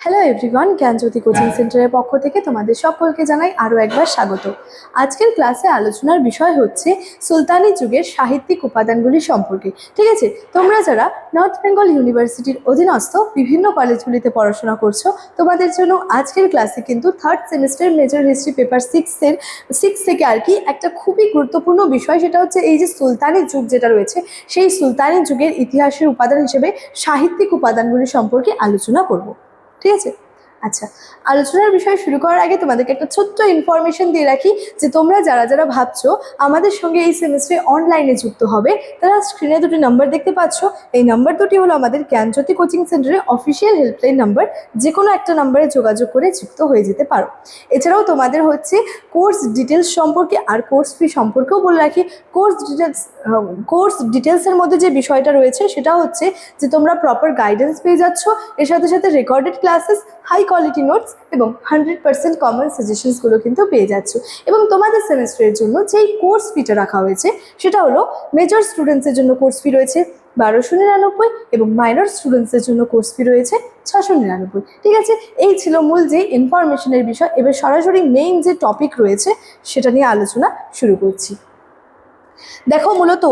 Hello everyone, জ্ঞানজ্যোতি coaching সেন্টারের পক্ষ থেকে তোমাদের সকলকে জানাই আরও একবার স্বাগত। আজকের ক্লাসে আলোচনার বিষয় হচ্ছে সুলতানি যুগের সাহিত্যিক উপাদানগুলি সম্পর্কে। ঠিক আছে, তোমরা যারা নর্থ বেঙ্গল ইউনিভার্সিটির অধীনস্থ বিভিন্ন কলেজগুলিতে পড়াশোনা করছো, তোমাদের জন্য আজকের ক্লাসে কিন্তু third semester major history paper six থেকে আর কি একটা খুবই গুরুত্বপূর্ণ বিষয়, সেটা হচ্ছে এই যে সুলতানি যুগ যেটা রয়েছে, সেই সুলতানি যুগের ইতিহাসের উপাদান হিসেবে সাহিত্যিক উপাদানগুলি সম্পর্কে আলোচনা করব। ঠিক আছে, আচ্ছা, আলোচনার বিষয় শুরু করার আগে তোমাদেরকে একটা ছোট্ট ইনফরমেশন দিয়ে রাখি যে তোমরা যারা যারা ভাবছো আমাদের সঙ্গে এই সেমিস্টারে অনলাইনে যুক্ত হবে, তারা স্ক্রিনে দুটি নাম্বার দেখতে পাচ্ছ। এই নাম্বার দুটি হলো আমাদের জ্ঞানজ্যোতি কোচিং সেন্টারের অফিসিয়াল হেল্পলাইন নাম্বার। যে কোনো একটা নাম্বারে যোগাযোগ করে যুক্ত হয়ে যেতে পারো। এছাড়াও তোমাদের হচ্ছে কোর্স ডিটেলস সম্পর্কে আর কোর্স ফি সম্পর্কেও বলে রাখি। কোর্স ডিটেলসের মধ্যে যে বিষয়টা রয়েছে সেটা হচ্ছে যে তোমরা প্রপার গাইডেন্স পেয়ে যাচ্ছ, এর সাথে সাথে recorded classes, high quality notes এবং 100% কমন সাজেশনসগুলো কিন্তু পেয়ে যাচ্ছ। এবং তোমাদের সেমিস্টারের জন্য যেই কোর্স ফিটা রাখা হয়েছে সেটা হলো মেজর স্টুডেন্টসের জন্য কোর্স ফি রয়েছে 1299 এবং মাইনর স্টুডেন্টসের জন্য কোর্স ফি রয়েছে 699। ঠিক আছে, এই ছিল মূল যে ইনফরমেশনের বিষয়। এবার সরাসরি মেইন যে টপিক রয়েছে সেটা নিয়ে আলোচনা শুরু করছি। দেখো, মূলত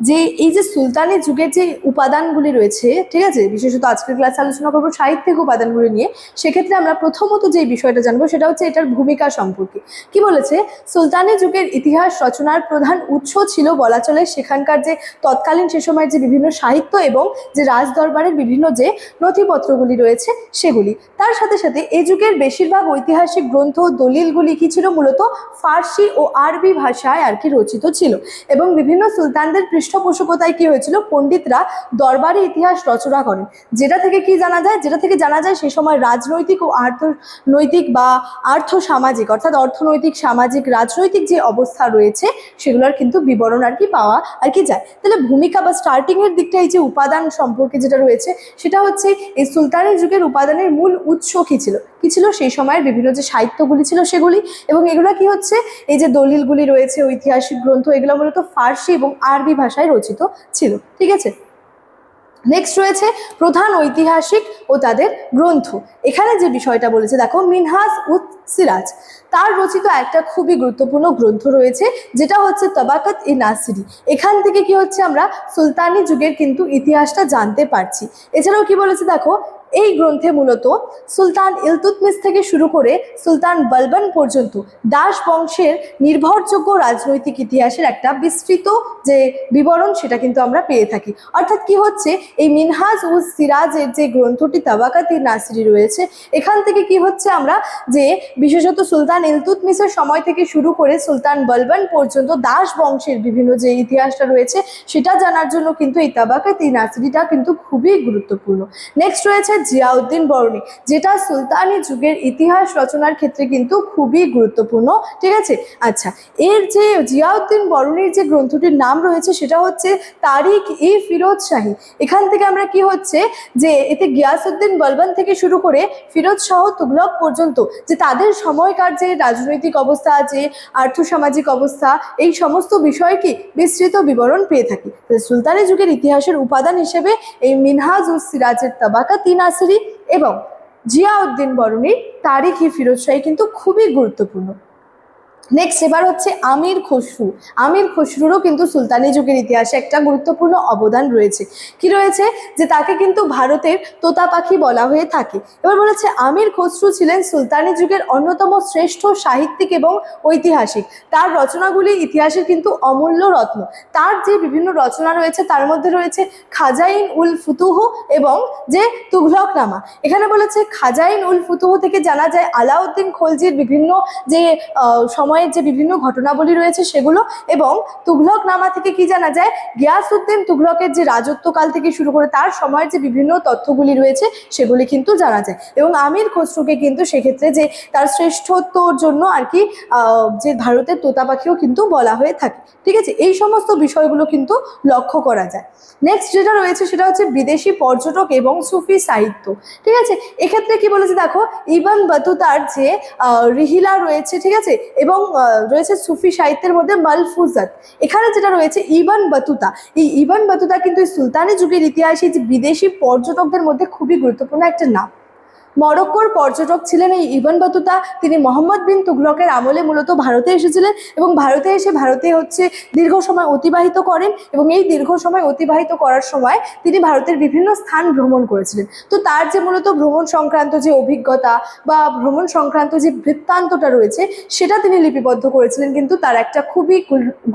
যে এই যে সুলতানি যুগের যে উপাদানগুলি রয়েছে, ঠিক আছে, বিশেষত আজকের ক্লাসে আলোচনা করবো সাহিত্যিক উপাদানগুলি নিয়ে। সেক্ষেত্রে আমরা প্রথমত যে বিষয়টা জানবো সেটা হচ্ছে এটার ভূমিকা সম্পর্কে। কি বলেছে, সুলতানি যুগের ইতিহাস রচনার প্রধান উৎস ছিল বলা চলে সেখানকার যে তৎকালীন সে সময়ের যে বিভিন্ন সাহিত্য এবং যে রাজদরবারের বিভিন্ন যে নথিপত্রগুলি রয়েছে সেগুলি। তার সাথে সাথে এই যুগের বেশিরভাগ ঐতিহাসিক গ্রন্থ দলিলগুলি কি ছিল, মূলত ফার্সি ও আরবি ভাষায় আর কি রচিত ছিল। এবং বিভিন্ন সুলতানদের পৃষ্ঠপোষকতায় কি হয়েছিল, পণ্ডিতরা দরবারি ইতিহাস রচনা করেন। যেটা থেকে কি জানা যায়, সেই সময় রাজনৈতিক ও আর্থনৈতিক বা আর্থ সামাজিক, অর্থাৎ অর্থনৈতিক, সামাজিক, রাজনৈতিক যে অবস্থা রয়েছে সেগুলোর কিন্তু বিবরণ আর কি পাওয়া আর কি যায়। তাহলে ভূমিকা বা স্টার্টিং এর দিকটা এই যে উপাদান সম্পর্কে যেটা রয়েছে সেটা হচ্ছে এই সুলতানি যুগের উপাদানের মূল উৎস কি ছিল সেই সময়ের বিভিন্ন যে সাহিত্যগুলি ছিল সেগুলি। এবং এগুলো কি হচ্ছে, এই যে দলিলগুলি রয়েছে, ঐতিহাসিক গ্রন্থ, এগুলো মূলত ফার্সি এবং আরবি ভাষায় রচিত ছিল। ঠিক আছে, নেক্সট রয়েছে প্রধান ঐতিহাসিক ও তাদের গ্রন্থ। এখানে যে বিষয়টা বলেছে দেখো, মিনহাজ উত সিরাজ, তার রচিত একটা খুবই গুরুত্বপূর্ণ গ্রন্থ রয়েছে যেটা হচ্ছে তাবাকাত ই নাসিরি। এখান থেকে কি হচ্ছে, আমরা সুলতানি যুগের কিন্তু ইতিহাসটা জানতে পারছি। এছাড়াও কি বলেছে দেখো, এই গ্রন্থে মূলত সুলতান ইলতুৎমিশ থেকে শুরু করে সুলতান বলবন পর্যন্ত দাস বংশের নির্ভরযোগ্য রাজনৈতিক ইতিহাসের একটা বিস্তৃত যে বিবরণ সেটা কিন্তু আমরা পেয়ে থাকি। অর্থাৎ কি হচ্ছে, এই মিনহাজ উজ সিরাজের যে গ্রন্থটি তাবাকাত ই নাসিরি রয়েছে, এখান থেকে কি হচ্ছে, আমরা যে বিশেষত সুলতান ইলতুৎমিশের সময় থেকে শুরু করে সুলতান বলবন পর্যন্ত দাস বংশের বিভিন্ন যে ইতিহাসটা রয়েছে সেটা জানার জন্য কিন্তু এই তাবাকাত ই নাসিরিটা কিন্তু খুবই গুরুত্বপূর্ণ। নেক্সট রয়েছে জিয়াউদ্দিন বরনী, যেটা সুলতানি যুগের ইতিহাস রচনার ক্ষেত্রে কিন্তু খুবই গুরুত্বপূর্ণ। ঠিক আছে, আচ্ছা, এর যে জিয়াউদ্দিন বরনীর যে গ্রন্থটির নাম রয়েছে সেটা হচ্ছে তারিখ ই ফিরোজ শাহী। এখান থেকে আমরা কি হচ্ছে যে এতে গিয়াসউদ্দিন বলবন থেকে শুরু করে ফিরোজ শাহ তুগলক পর্যন্ত যে তাদের সময়কার যে রাজনৈতিক অবস্থা, যে আর্থসামাজিক অবস্থা, এই সমস্ত বিষয় কি বিস্তৃত বিবরণ পেয়ে থাকি। সুলতানি যুগের ইতিহাসের উপাদান হিসেবে এই মিনহাজ উস সিরাজের তাবাকাত ই নাসিরি এবং জিয়াউদ্দিন বরনীর তারিখ ই ফিরোজ শাহী কিন্তু খুবই গুরুত্বপূর্ণ। নেক্সট এবার হচ্ছে আমির খসরু। আমির খসরুরও কিন্তু সুলতানি যুগের ইতিহাসে একটা গুরুত্বপূর্ণ অবদান রয়েছে। কি রয়েছে, যে তাকে কিন্তু ভারতের তোতা পাখি বলা হয়ে থাকে। এবার বলেছে আমির খসরু ছিলেন সুলতানি যুগের অন্যতম শ্রেষ্ঠ সাহিত্যিক এবং ঐতিহাসিক। তার রচনাগুলি ইতিহাসের কিন্তু অমূল্য রত্ন। তার যে বিভিন্ন রচনা রয়েছে তার মধ্যে রয়েছে খাজাইন উল ফুতুহ এবং যে তুঘলকনামা। এখানে বলেছে খাজাইন উল ফুতুহ থেকে জানা যায় আলাউদ্দিন খলজির বিভিন্ন যে সময়ের যে বিভিন্ন ঘটনাবলী রয়েছে সেগুলো, এবং তুঘলকনামা থেকে কি জানা যায়, গিয়াসউদ্দিন তুঘলকের যে রাজত্বকাল থেকে শুরু করে তার সময়ের যে বিভিন্ন তথ্যগুলি রয়েছে সেগুলি কিন্তু জানা যায়। এবং আমির খসরুকে কিন্তু সেক্ষেত্রে যে তার শ্রেষ্ঠত্বর জন্য আর কি যে ভারতের তোতা পাখিও কিন্তু বলা হয়ে থাকে। ঠিক আছে, এই সমস্ত বিষয়গুলো কিন্তু লক্ষ্য করা যায়। নেক্সট যেটা রয়েছে সেটা হচ্ছে বিদেশি পর্যটক এবং সুফি সাহিত্য। ঠিক আছে, এক্ষেত্রে কি বলেছে দেখো, ইবন বতুতার যে রিহিলা রয়েছে, ঠিক আছে, এবং রয়েছে সুফি সাহিত্যের মধ্যে মালফুজাত। এখানে যেটা রয়েছে ইবন বতুতা, এই ইবন বতুতা কিন্তু সুলতানি যুগের ইতিহাসে যে বিদেশি পর্যটকদের মধ্যে খুবই গুরুত্বপূর্ণ একটা নাম। মরক্কোর পর্যটক ছিলেন এই ইবন বতুতা। তিনি মোহাম্মদ বিন তুগলকের আমলে মূলত ভারতে এসেছিলেন এবং ভারতে এসে ভারতে দীর্ঘ সময় অতিবাহিত করেন এবং এই দীর্ঘ সময় অতিবাহিত করার সময় তিনি ভারতের বিভিন্ন স্থান ভ্রমণ করেছিলেন। তো তার যে মূলত ভ্রমণ সংক্রান্ত যে অভিজ্ঞতা বা ভ্রমণ সংক্রান্ত যে বৃত্তান্তটা রয়েছে সেটা তিনি লিপিবদ্ধ করেছিলেন কিন্তু তার একটা খুবই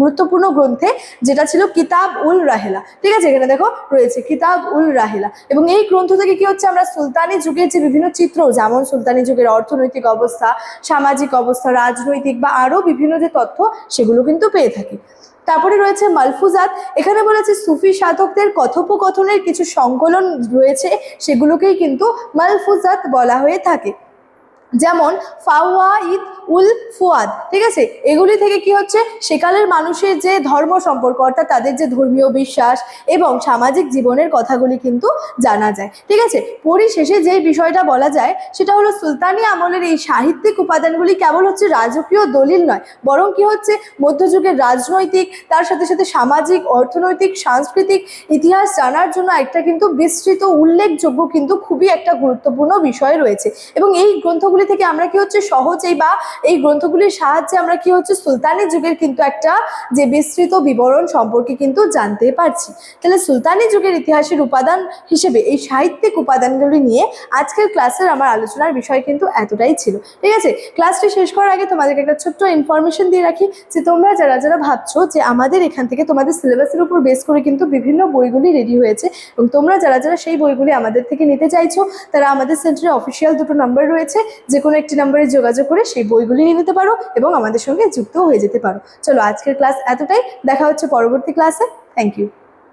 গুরুত্বপূর্ণ গ্রন্থে, যেটা ছিল কিতাব উল রাহেলা। ঠিক আছে, এখানে দেখো রয়েছে কিতাব উল রাহেলা। এবং এই গ্রন্থ থেকে কি হচ্ছে, আমরা সুলতানি যুগের যে বিভিন্ন চিত্র, যেমন সুলতানি যুগের অর্থনৈতিক অবস্থা, সামাজিক অবস্থা, রাজনৈতিক বা আরও বিভিন্ন যে তথ্য সেগুলো কিন্তু পেয়ে থাকি। তারপরে রয়েছে মালফুজাত। এখানে বলেছে সুফি সাধকদের কথোপকথনের কিছু সংকলন রয়েছে, সেগুলোকেই কিন্তু মালফুজাত বলা হয়ে থাকে। যেমন ফাওয়াইদ উল ফুয়াদ। ঠিক আছে, এগুলি থেকে কি হচ্ছে, সেকালের মানুষের যে ধর্ম সম্পর্ক, অর্থাৎ তাদের যে ধর্মীয় বিশ্বাস এবং সামাজিক জীবনের কথাগুলি কিন্তু জানা যায়। ঠিক আছে, পরিশেষে যেই বিষয়টা বলা যায় সেটা হলো সুলতানি আমলের এই সাহিত্যিক উপাদানগুলি কেবল হচ্ছে রাজকীয় দলিল নয়, বরং কি হচ্ছে মধ্যযুগের রাজনৈতিক, তার সাথে সাথে সামাজিক, অর্থনৈতিক, সাংস্কৃতিক ইতিহাস জানার জন্য একটা কিন্তু বিস্তৃত উল্লেখযোগ্য কিন্তু খুবই একটা গুরুত্বপূর্ণ বিষয় রয়েছে। এবং এই গ্রন্থগুলি থেকে আমরা কি হচ্ছে সহজেই বা এই গ্রন্থগুলির সাহায্যে আমরা কি হচ্ছে সুলতানি যুগের কিন্তু একটা যে বিস্তৃত বিবরণ সম্পর্কে কিন্তু জানতে পারছি। তাহলে সুলতানি যুগের ইতিহাসের উপাদান হিসেবে এই সাহিত্যিক উপাদানগুলি নিয়ে আজকের ক্লাসের আমার আলোচনার বিষয় কিন্তু এতটাই ছিল। ঠিক আছে, ক্লাসটি শেষ করার আগে তোমাদেরকে একটা ছোট্ট ইনফরমেশন দিয়ে রাখি যে তোমরা যারা যারা ভাবছো যে আমাদের এখান থেকে তোমাদের সিলেবাসের উপর বেস করে কিন্তু বিভিন্ন বইগুলি রেডি হয়েছে এবং তোমরা যারা যারা সেই বইগুলি আমাদের থেকে নিতে চাইছো, তারা আমাদের সেন্টারে অফিসিয়াল দুটো নাম্বার রয়েছে, যে কোনো একটি নাম্বারে যোগাযোগ করে সেই বইগুলি নিয়ে নিতে পারো এবং আমাদের সঙ্গে যুক্ত হয়ে যেতে পারো। চলো, আজকের ক্লাস এতটাই, দেখা হচ্ছে পরবর্তী ক্লাসে। Thank you.